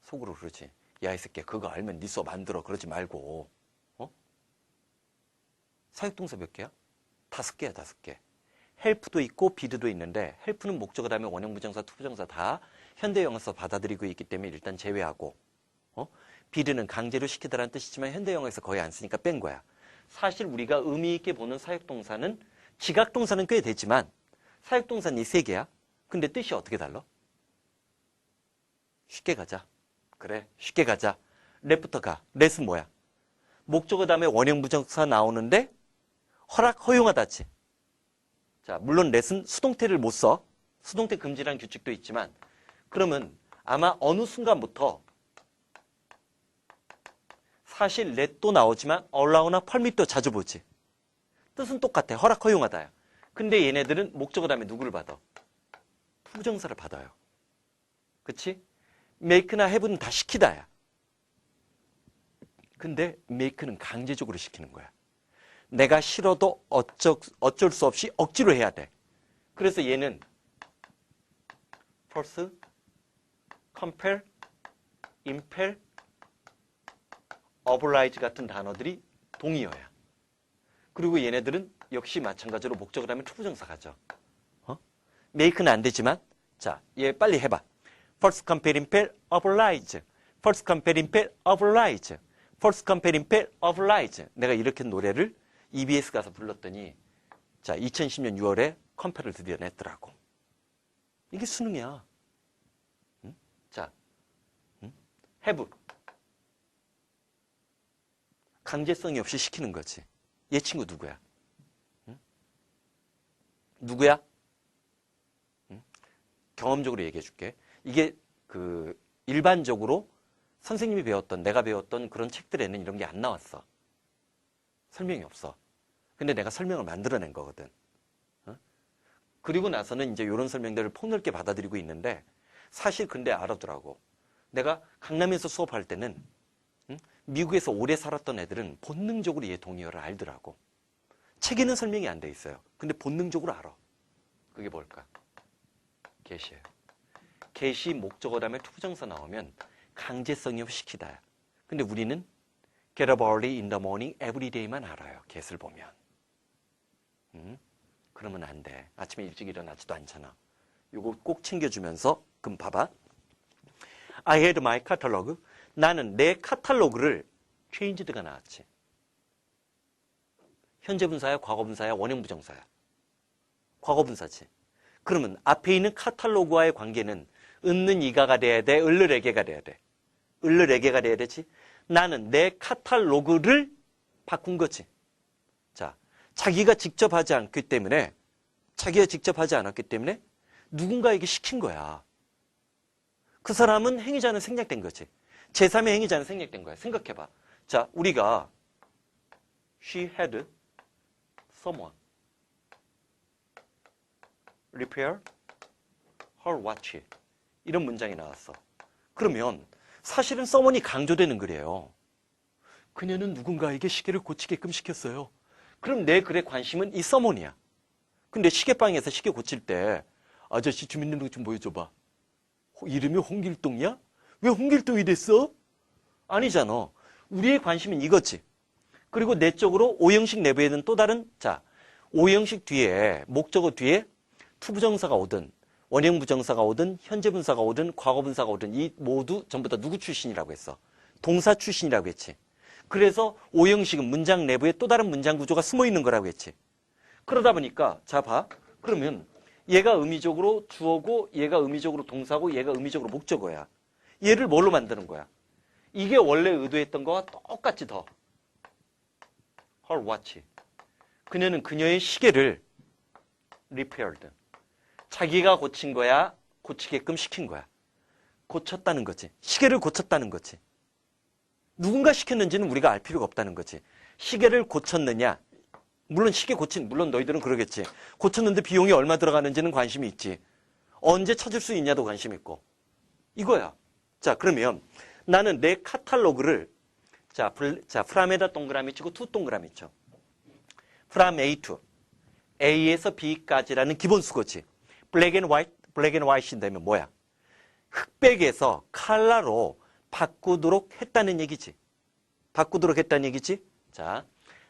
속으로 그러지. 야, 이 새끼야, 그거 알면 네 수업 안 들어. 그러지 말고. 사역동사 몇 개야? 5개야, 5개. help도 있고 be도 있는데 help는 목적어 다음에 원형부정사, 투부정사 다 현대영어에서 받아들이고 있기 때문에 일단 제외하고 be는 강제로 시키다라는 뜻이지만 현대영어에서 거의 안 쓰니까 뺀 거야. 사실 우리가 의미 있게 보는 사역동사는 지각동사는 꽤 되지만 사역동사는 이 3개야. 근데 뜻이 어떻게 달라? 쉽게 가자. 그래, 쉽게 가자. 렛부터 가. 렛은 뭐야? 목적어 다음에 원형부정사 나오는데 허용하다지. 자, 물론 렛은 수동태를 못 써. 수동태 금지라는 규칙도 있지만 그러면 아마 어느 순간부터 사실 렛도 나오지만 allow나 permit도 자주 보지. 뜻은 똑같아. 허용하다야. 근데 얘네들은 목적어 다음에 누구를 받아? 투부정사를 받아요. 그치? make나 have는 다 시키다야. 근데 make는 강제적으로 시키는 거야. 내가 싫어도 어쩔 수 없이 억지로 해야 돼. 그래서 얘는 force, compel, impel, oblige 같은 단어들이 동의어야. 그리고 얘네들은 역시 마찬가지로 목적을 하면 투부정사 가죠. make는 안 되지만 자, 얘 빨리 해봐. force, compel, impel, oblige. force, compel, impel, oblige. force, compel, impel, oblige. 내가 이렇게 노래를 EBS 가서 불렀더니 자, 2010년 6월에 컴펠을 드디어 냈더라고. 이게 수능이야. 응? 자, have. 강제성이 없이 시키는 거지. 얘 친구 누구야? 응? 누구야? 응? 경험적으로 얘기해 줄게. 이게 일반적으로 선생님이 배웠던, 내가 배웠던 그런 책들에는 이런 게 안 나왔어. 설명이 없어. 근데 내가 설명을 만들어낸 거거든. 그리고 나서는 이제 이런 설명들을 폭넓게 받아들이고 있는데 사실 근데 알아두라고. 내가 강남에서 수업할 때는 미국에서 오래 살았던 애들은 본능적으로 얘 동의어를 알더라고. 책에는 설명이 안 돼 있어요. 근데 본능적으로 알아. 그게 뭘까? get이에요. get이 목적어 다음에 투부정사 나오면 강제성이 없이 시키다야. 근데 우리는 get up early in the morning every day만 알아요. get을 보면. 그러면 안 돼. 아침에 일찍 일어나지도 않잖아. 요거 꼭 챙겨주면서 그럼 봐봐. I had my catalog. 나는 내 카탈로그를 changed가 나왔지. 현재분사야, 과거분사야, 원형부정사야. 과거분사지. 그러면 앞에 있는 카탈로그와의 관계는 은는 이가가 돼야 돼, 을르레게가 돼야 돼. 을르레게가 돼야 되지. 나는 내 카탈로그를 바꾼 거지. 자, 자기가 직접 하지 않기 때문에, 자기가 직접 하지 않았기 때문에 누군가에게 시킨 거야. 그 사람은 행위자는 생략된 거지. 제3의 행위자는 생략된 거야. 생각해봐. 자, 우리가 She had someone repair her watch. 이런 문장이 나왔어. 그러면 사실은 someone이 강조되는 글이에요. 그녀는 누군가에게 시계를 고치게끔 시켰어요. 그럼 내 글의 관심은 이 someone이야. 근데 시계방에서 시계 고칠 때 아저씨 주민등록 좀 보여줘봐. 이름이 홍길동이야? 왜 홍길동이 됐어? 아니잖아. 우리의 관심은 이거지. 그리고 내적으로 오형식 내부에는 또 다른, 자, 오형식 뒤에, 목적어 뒤에 투부정사가 오든, 원형부정사가 오든, 현재분사가 오든, 과거분사가 오든, 이 모두 전부 다 누구 출신이라고 했어? 동사 출신이라고 했지. 그래서 오형식은 문장 내부에 또 다른 문장 구조가 숨어 있는 거라고 했지. 그러다 보니까, 자, 봐. 그러면 얘가 의미적으로 주어고, 얘가 의미적으로 동사고, 얘가 의미적으로 목적어야. 얘를 뭘로 만드는 거야? 이게 원래 의도했던 거와 똑같이 더. Her watch. 그녀는 그녀의 시계를 repaired. 자기가 고친 거야, 고치게끔 시킨 거야. 고쳤다는 거지. 시계를 고쳤다는 거지. 누군가 시켰는지는 우리가 알 필요가 없다는 거지. 시계를 고쳤느냐? 물론 시계 물론 너희들은 그러겠지. 고쳤는데 비용이 얼마 들어가는지는 관심이 있지. 언제 찾을 수 있냐도 관심 있고. 이거야. 자, 그러면 나는 내 카탈로그를 자, from에다 동그라미 치고 to 동그라미 쳐. from A to A에서 B까지라는 기본 수거지. black and white인다면 뭐야? 흑백에서 컬러로 바꾸도록 했다는 얘기지. 바꾸도록 했다는 얘기지. 자,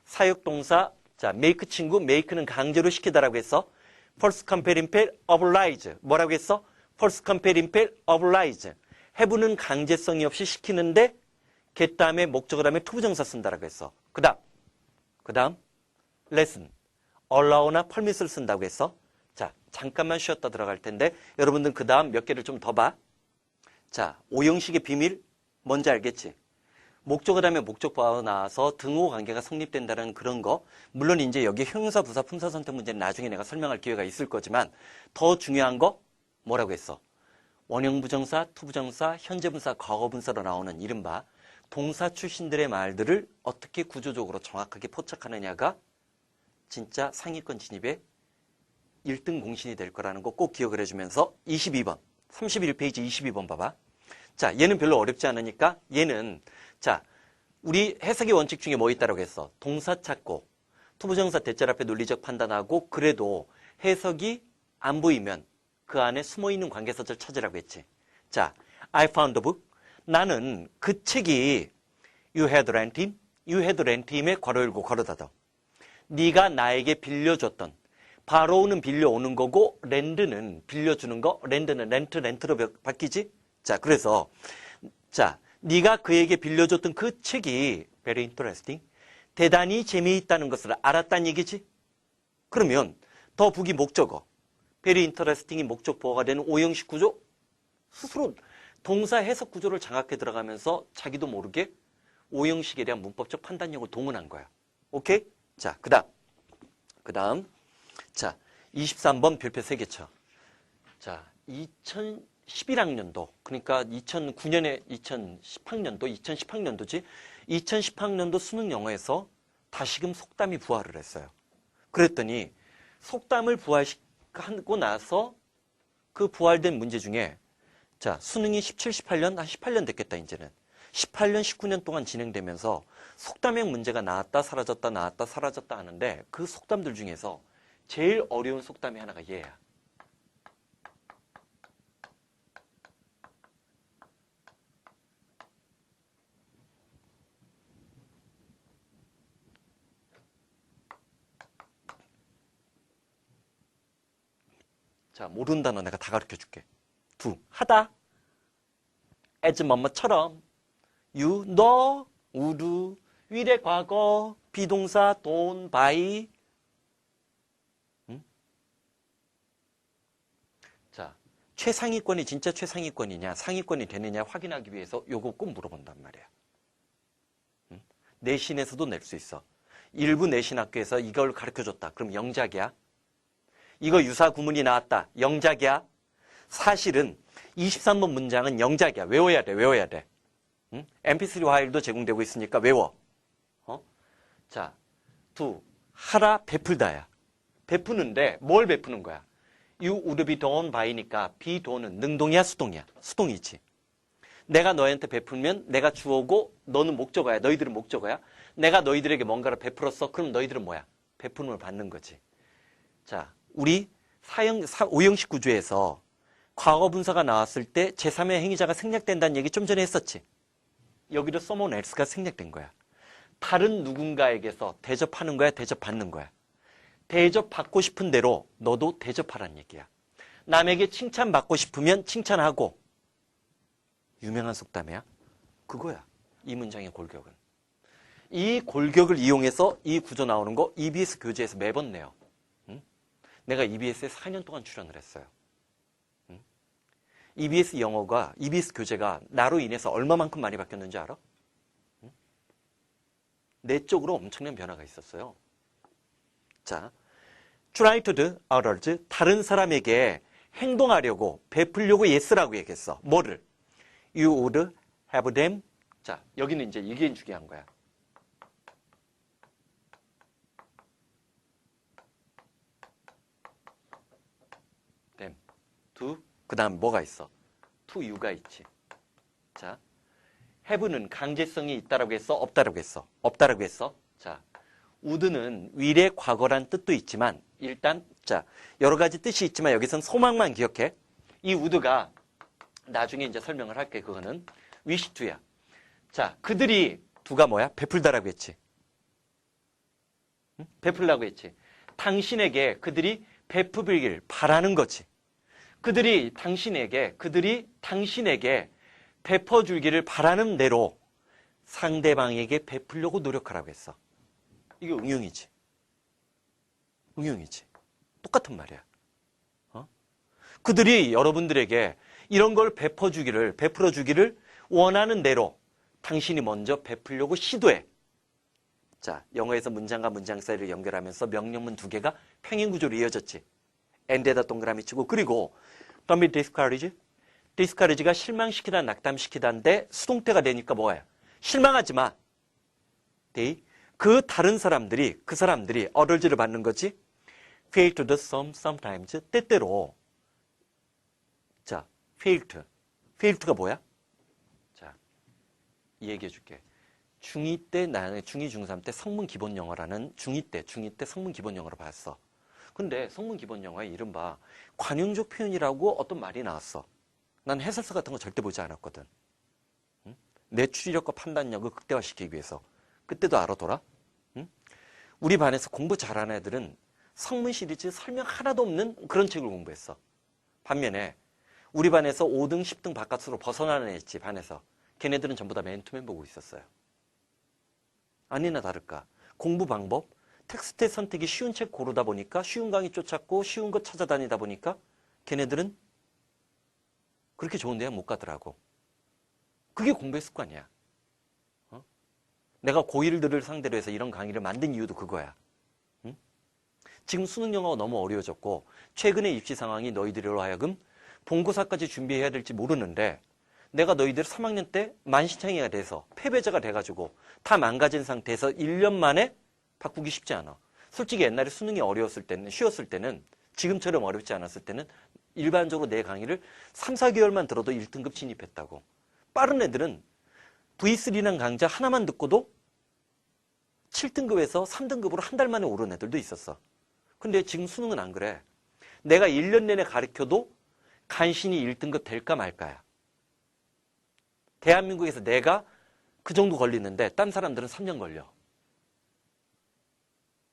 사역동사, 자, make 친구, make는 강제로 시키다라고 했어. first compare impel, oblige. 뭐라고 했어? first compare impel, oblige. have는 강제성이 없이 시키는데 get 다음에 목적어 다음에 투부정사 쓴다라고 했어. 그 다음 lesson, allow나 permit을 쓴다고 했어. 자, 잠깐만 쉬었다 들어갈 텐데 여러분들 그 다음 몇 개를 좀 더 봐. 자, 오형식의 비밀 뭔지 알겠지? 목적어 다음에 목적보가 나와서 등호 관계가 성립된다는 그런 거. 물론 이제 여기 형용사, 부사, 품사 선택 문제는 나중에 내가 설명할 기회가 있을 거지만 더 중요한 거 뭐라고 했어? 원형부정사, 투부정사, 현재분사, 과거분사로 나오는 이른바 동사 출신들의 말들을 어떻게 구조적으로 정확하게 포착하느냐가 진짜 상위권 진입의 1등 공신이 될 거라는 거 꼭 기억을 해주면서 22번, 31페이지 22번 봐봐. 자, 얘는 별로 어렵지 않으니까 얘는 자, 우리 해석의 원칙 중에 뭐 있다고 했어? 동사 찾고 투부정사 대절 앞에 논리적 판단하고 그래도 해석이 안 보이면 그 안에 숨어있는 관계사절 찾으라고 했지. 자, I found a book. 나는 그 책이 You had lent him. You had lent him에 괄호 열고 괄호 닫아. 네가 나에게 빌려줬던. 바로우는 빌려오는 거고 렌드는 빌려주는 거. 렌드는 렌트로 바뀌지. 자, 그래서 자, 네가 그에게 빌려줬던 그 책이 very interesting. 대단히 재미있다는 것을 알았다는 얘기지. 그러면 더 북이 목적어. very interesting이 목적 보호가 되는 오형식 구조. 스스로 동사 해석 구조를 장악해 들어가면서 자기도 모르게 오형식에 대한 문법적 판단력을 동원한 거야. 오케이? 자, 그 다음. 자, 23번 별표 3개 쳐. 자, 2011학년도, 그러니까 2009년에 2010학년도지? 2010학년도 수능 영어에서 다시금 속담이 부활을 했어요. 그랬더니 속담을 부활하고 나서 그 부활된 문제 중에 자, 수능이 17, 18년, 한 18년 됐겠다, 이제는. 18년, 19년 동안 진행되면서 속담형 문제가 나왔다, 사라졌다, 나왔다, 사라졌다 하는데 그 속담들 중에서 제일 어려운 속담이 하나가 얘야. 자, 모르는 단어 내가 다 가르쳐 줄게. 하다. as 뭐뭐처럼. you, 너, 우루, 위례 과거, 비동사, 돈, 바이. 자, 최상위권이 진짜 최상위권이냐, 상위권이 되느냐 확인하기 위해서 요거 꼭 물어본단 말이야. 내신에서도 낼 수 있어. 일부 내신 학교에서 이걸 가르쳐줬다. 그럼 영작이야. 이거 유사 구문이 나왔다. 영작이야. 사실은 23번 문장은 영작이야. 외워야 돼. mp3 파일도 제공되고 있으니까 외워. 자, 하라, 베풀다야. 베푸는데 뭘 베푸는 거야? You would be done by니까 be done은 능동이야, 수동이야? 수동이지. 내가 너희한테 베풀면 내가 주어고 너는 목적어야. 너희들은 목적어야. 내가 너희들에게 뭔가를 베풀었어. 그럼 너희들은 뭐야? 베풀음을 받는 거지. 자, 우리 오형식 구조에서 과거 분사가 나왔을 때 제3의 행위자가 생략된다는 얘기 좀 전에 했었지. 여기도 someone else가 생략된 거야. 다른 누군가에게서 대접하는 거야, 대접받는 거야. 대접받고 싶은 대로 너도 대접하라는 얘기야. 남에게 칭찬받고 싶으면 칭찬하고. 유명한 속담이야. 그거야. 이 문장의 골격은. 이 골격을 이용해서 이 구조 나오는 거 EBS 교재에서 매번 내요. 응? 내가 EBS에 4년 동안 출연을 했어요. 응? EBS 영어가, EBS 교재가 나로 인해서 얼마만큼 많이 바뀌었는지 알아? 응? 내적으로 엄청난 변화가 있었어요. 자, try to do others, 다른 사람에게 행동하려고, 베풀려고 yes라고 얘기했어. 뭐를? You would have them. 자, 여기는 이제 이게 중요한 거야. them, to, 그 다음 뭐가 있어? to you가 있지. 자, have는 강제성이 있다라고 했어? 없다라고 했어? 없다라고 했어? 자, would는 will의 과거란 뜻도 있지만 일단 자 여러 가지 뜻이 있지만 여기선 소망만 기억해. 이 would가 나중에 이제 설명을 할게. 그거는 wish to야. 자, 그들이 두가 뭐야? 베풀다라고 했지. 응? 베풀라고 했지. 당신에게 그들이 베푸길 바라는 거지. 그들이 당신에게 베퍼주기를 바라는 대로 상대방에게 베풀려고 노력하라고 했어. 이게 응용이지. 응용이지. 똑같은 말이야. 어? 그들이 여러분들에게 이런 걸 베풀어주기를 원하는 대로 당신이 먼저 베풀려고 시도해. 자, 영어에서 문장과 문장 사이를 연결하면서 명령문 두 개가 평행구조로 이어졌지. and에다 동그라미 치고 그리고 don't be discouraged. discourage가 실망시키다 낙담시키다인데 수동태가 되니까 뭐야? 실망하지 마. 그 다른 사람들이 그 사람들이 어덜지를 받는 거지. fail to do sometimes 때때로. 자, fail to가 뭐야? 자, 얘기해 줄게. 중2 때 나는 중2, 중3 때 성문 기본 영어라는 중2 때 성문 기본 영어를 봤어. 근데 성문 기본 영어에 이른바 관용적 표현이라고 어떤 말이 나왔어. 난 해설서 같은 거 절대 보지 않았거든. 응? 내 추리력과 판단력을 극대화시키기 위해서. 그때도 알아둬라. 응? 우리 반에서 공부 잘하는 애들은 성문 시리즈 설명 하나도 없는 그런 책을 공부했어. 반면에 우리 반에서 5등, 10등 바깥으로 벗어나는 애 있지, 반에서. 걔네들은 전부 다 맨투맨 보고 있었어요. 아니나 다를까. 공부 방법, 텍스트의 선택이 쉬운 책 고르다 보니까 쉬운 강의 쫓았고 쉬운 거 찾아다니다 보니까 걔네들은 그렇게 좋은 대학 못 가더라고. 그게 공부의 습관이야. 어? 내가 고1들을 상대로 해서 이런 강의를 만든 이유도 그거야. 응? 지금 수능 영어가 너무 어려워졌고 최근의 입시 상황이 너희들로 하여금 본고사까지 준비해야 될지 모르는데 내가 너희들 3학년 때 만신창이가 돼서 패배자가 돼가지고 다 망가진 상태에서 1년 만에 바꾸기 쉽지 않아. 솔직히 옛날에 수능이 어려웠을 때는, 쉬웠을 때는, 지금처럼 어렵지 않았을 때는 일반적으로 내 강의를 3, 4개월만 들어도 1등급 진입했다고. 빠른 애들은 V3란 강좌 하나만 듣고도 7등급에서 3등급으로 한 달 만에 오른 애들도 있었어. 근데 지금 수능은 안 그래. 내가 1년 내내 가르쳐도 간신히 1등급 될까 말까야. 대한민국에서 내가 그 정도 걸리는데 딴 사람들은 3년 걸려.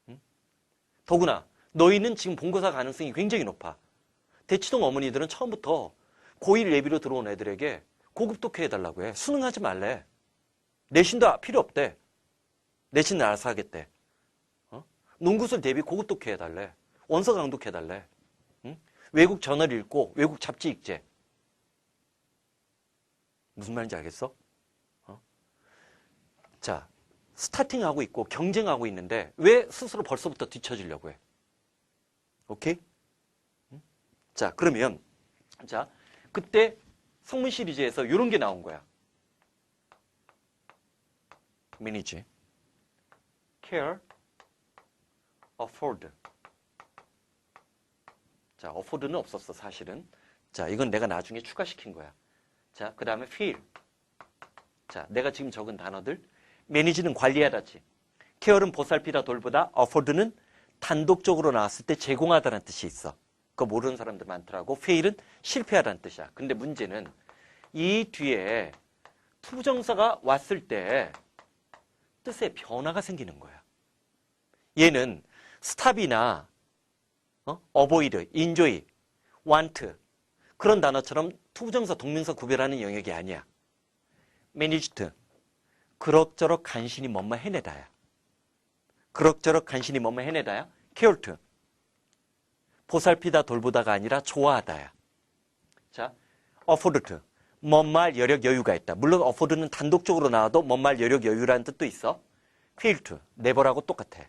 응? 더구나 너희는 지금 본고사 가능성이 굉장히 높아. 대치동 어머니들은 처음부터 고1 예비로 들어온 애들에게 고급 독해해달라고 해. 수능하지 말래. 내신도 필요 없대. 내신은 알아서 하겠대. 어? 농구술 대비 고급 독해해달래. 원서 강독해달래. 응? 외국 저널 읽고 외국 잡지 읽재. 무슨 말인지 알겠어? 어? 자, 스타팅하고 있고 경쟁하고 있는데 왜 스스로 벌써부터 뒤처지려고 해? 오케이? 응? 자, 그러면 자, 그때 성문 시리즈에서 이런 게 나온 거야. manage, care, afford. 자, afford는 없었어, 사실은. 자, 이건 내가 나중에 추가시킨 거야. 자, 그 다음에 feel. 자, 내가 지금 적은 단어들. manage는 관리하다지. care는 보살피다, 돌보다. afford는 단독적으로 나왔을 때 제공하다는 뜻이 있어. 그거 모르는 사람들 많더라고. fail은 실패하라는 뜻이야. 근데 문제는 이 뒤에 투부정사가 왔을 때 뜻에 변화가 생기는 거야. 얘는 stop이나 avoid, enjoy, want 그런 단어처럼 투부정사, 동명사 구별하는 영역이 아니야. managed, 그럭저럭 간신히 뭐뭐 해내다야. 그럭저럭 간신히 뭐뭐 해내다야. cared, 보살피다 돌보다가 아니라 좋아하다야. 자, afford, 뭔 말 여력 여유가 있다. 물론 afford는 단독적으로 나와도 뭔 말 여력 여유라는 뜻도 있어. failed, never하고 똑같아.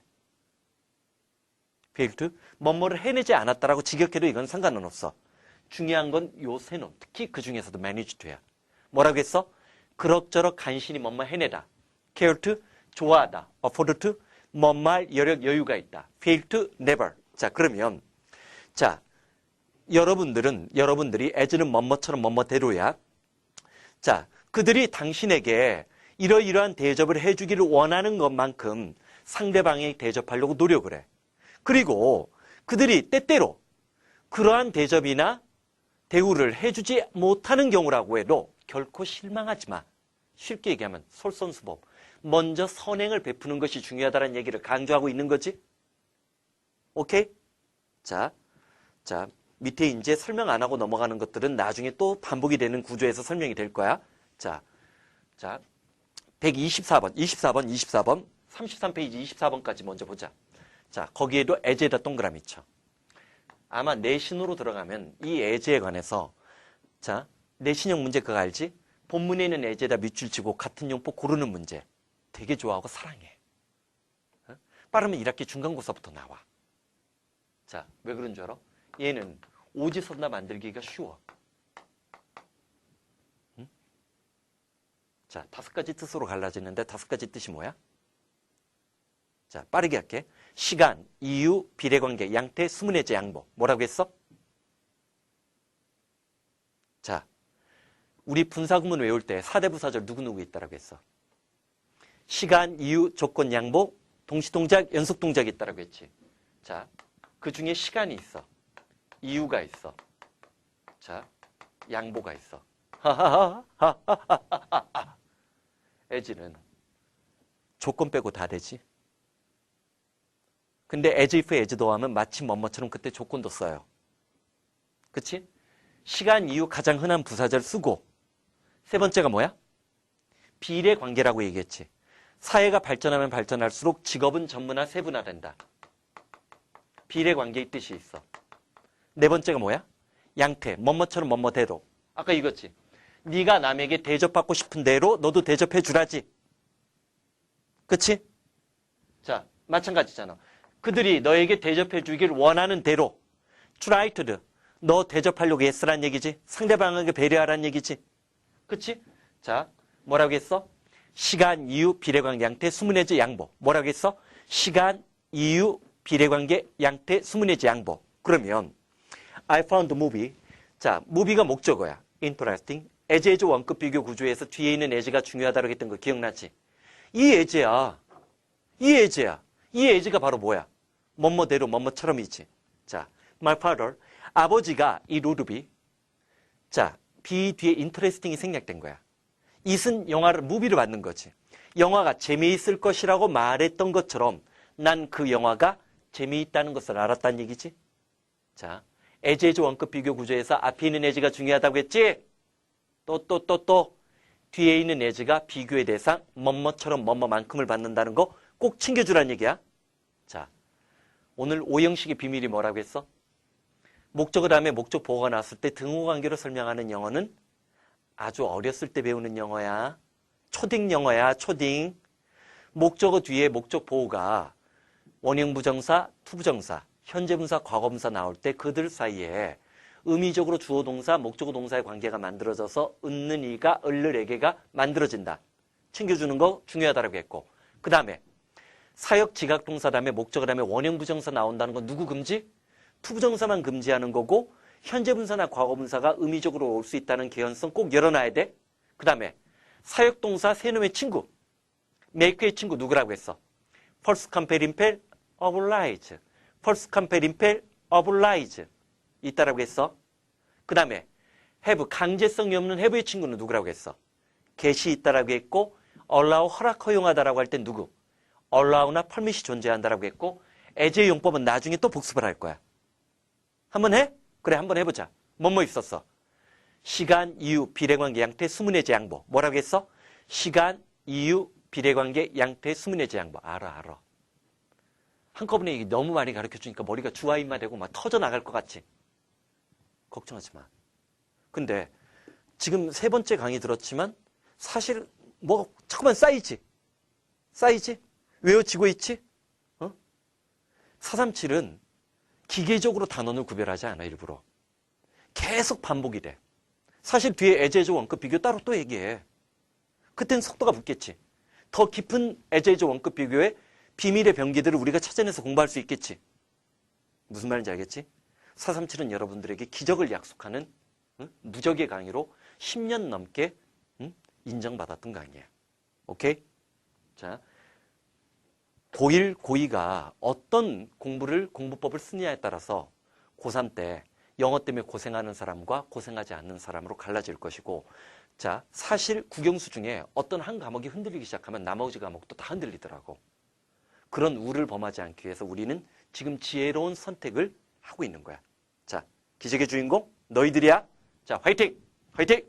failed, 뭐뭐를 해내지 않았다라고 직역해도 이건 상관은 없어. 중요한 건 요 세 놈, 특히 그 중에서도 managed야. 뭐라고 했어? 그럭저럭 간신히 뭔뭐 해내다. cared, 좋아하다. afford, 뭔 말 여력 여유가 있다. failed, never. 자, 그러면 자, 여러분들이 as는 뭐뭐처럼 뭐뭐대로야. 자, 그들이 당신에게 이러이러한 대접을 해주기를 원하는 것만큼 상대방에게 대접하려고 노력을 해. 그리고 그들이 때때로 그러한 대접이나 대우를 해주지 못하는 경우라고 해도 결코 실망하지 마. 쉽게 얘기하면 솔선수범. 먼저 선행을 베푸는 것이 중요하다는 얘기를 강조하고 있는 거지. 오케이? 자, 밑에 이제 설명 안 하고 넘어가는 것들은 나중에 또 반복이 되는 구조에서 설명이 될 거야. 자, 124번, 33페이지 24번까지 먼저 보자. 자, 거기에도 as에다 동그라미 쳐. 아마 내신으로 들어가면 이 as에 관해서 자, 내신형 문제 그거 알지? 본문에 있는 as에다 밑줄 치고 같은 용법 고르는 문제 되게 좋아하고 사랑해. 빠르면 1학기 중간고사부터 나와. 자, 왜 그런 줄 알아? 얘는 오지선다 만들기가 쉬워. 응? 자, 5가지 뜻으로 갈라지는데 5가지 뜻이 뭐야? 자, 빠르게 할게. 시간, 이유, 비례관계, 양태, 수문해제, 양보. 뭐라고 했어? 자, 우리 분사구문 외울 때 4대 부사절 누구누구 있다라고 했어? 시간, 이유, 조건, 양보, 동시동작, 연속동작이 있다라고 했지. 자, 그 중에 시간이 있어. 이유가 있어. 자, 양보가 있어. as는 조건 빼고 다 되지. 근데 as if as 더하면 마치 뭐뭐처럼 그때 조건도 써요. 그치? 시간, 이유 가장 흔한 부사절 쓰고 세 번째가 뭐야? 비례 관계라고 얘기했지. 사회가 발전하면 발전할수록 직업은 전문화, 세분화된다. 비례 관계의 뜻이 있어. 네 번째가 뭐야? 양태, 뭐뭐처럼 뭐뭐대로. 아까 이거지. 네가 남에게 대접받고 싶은 대로 너도 대접해 주라지. 그치? 자, 마찬가지잖아. 그들이 너에게 대접해 주길 원하는 대로 try to do. 너 대접하려고 애쓰란 얘기지. 상대방에게 배려하란 얘기지. 그치? 자, 뭐라고 했어? 시간, 이유, 비례관계, 양태, 수문해제, 양보. 뭐라고 했어? 시간, 이유, 비례관계, 양태, 수문해제, 양보. 그러면 I found the movie. 자, movie가 목적어야. interesting. as 원급 비교 구조에서 뒤에 있는 as가 중요하다고 했던 거 기억나지? 이 as야. 이 as가 바로 뭐야? 뭐뭐대로 뭐뭐처럼이지. 자, my father. 아버지가 이 루드비. 자, be 뒤에 interesting이 생략된 거야. it은 무비를 받는 거지. 영화가 재미있을 것이라고 말했던 것처럼 난 그 영화가 재미있다는 것을 알았다는 얘기지. 자, as 원급 비교 구조에서 앞에 있는 as가 중요하다고 했지? 또 뒤에 있는 as가 비교의 대상 뭐뭐처럼 뭐뭐만큼을 받는다는 거 꼭 챙겨주란 얘기야. 자, 오늘 오형식의 비밀이 뭐라고 했어? 목적어 다음에 목적 보호가 나왔을 때 등호관계로 설명하는 영어는 아주 어렸을 때 배우는 영어야. 초딩 영어야, 초딩. 목적어 뒤에 목적 보호가 원형부정사, 투부정사, 현재분사, 과거분사 나올 때 그들 사이에 의미적으로 주어 동사, 목적어 동사의 관계가 만들어져서 얻는 이가, 을을에게가 만들어진다. 챙겨주는 거 중요하다고 했고. 그 다음에 사역 지각 동사 다음에 목적어 다음에 원형부정사 나온다는 건 누구 금지? 투부정사만 금지하는 거고 현재분사나 과거분사가 의미적으로 올 수 있다는 개연성 꼭 열어놔야 돼. 그 다음에 사역동사 세 놈의 친구, make의 친구 누구라고 했어? false compare, impel, oblige. false compare, impel, oblige. 있다라고 했어. 그 다음에 have, 강제성이 없는 have의 친구는 누구라고 했어? get이 있다라고 했고 allow, 허락, 허용하다라고 할 땐 누구? allow나 permit이 존재한다라고 했고 as의 용법은 나중에 또 복습을 할 거야. 한번 해? 그래, 한번 해보자. 뭐뭐 있었어? 시간, 이유, 비례관계, 양태, 수문의 제양보. 뭐라고 했어? 시간, 이유, 비례관계, 양태, 수문의 제양보. 알아. 한꺼번에 이게 너무 많이 가르쳐주니까 머리가 주화인마 되고 막 터져나갈 것 같지? 걱정하지 마. 근데 지금 세 번째 강의 들었지만 사실 뭐 자꾸만 쌓이지? 외워지고 있지? 437은 기계적으로 단원을 구별하지 않아, 일부러. 계속 반복이 돼. 사실 뒤에 에제조 원급 비교 따로 또 얘기해. 그땐 속도가 붙겠지. 더 깊은 에제조 원급 비교의 비밀의 병기들을 우리가 찾아내서 공부할 수 있겠지. 무슨 말인지 알겠지? 437은 여러분들에게 기적을 약속하는 무적의 강의로 10년 넘게 인정받았던 강의야. 오케이? 자, 고1, 고2가 어떤 공부법을 쓰느냐에 따라서 고3 때 영어 때문에 고생하는 사람과 고생하지 않는 사람으로 갈라질 것이고, 자, 사실 국영수 중에 어떤 한 과목이 흔들리기 시작하면 나머지 과목도 다 흔들리더라고. 그런 우를 범하지 않기 위해서 우리는 지금 지혜로운 선택을 하고 있는 거야. 자, 기적의 주인공 너희들이야. 자, 화이팅! 화이팅!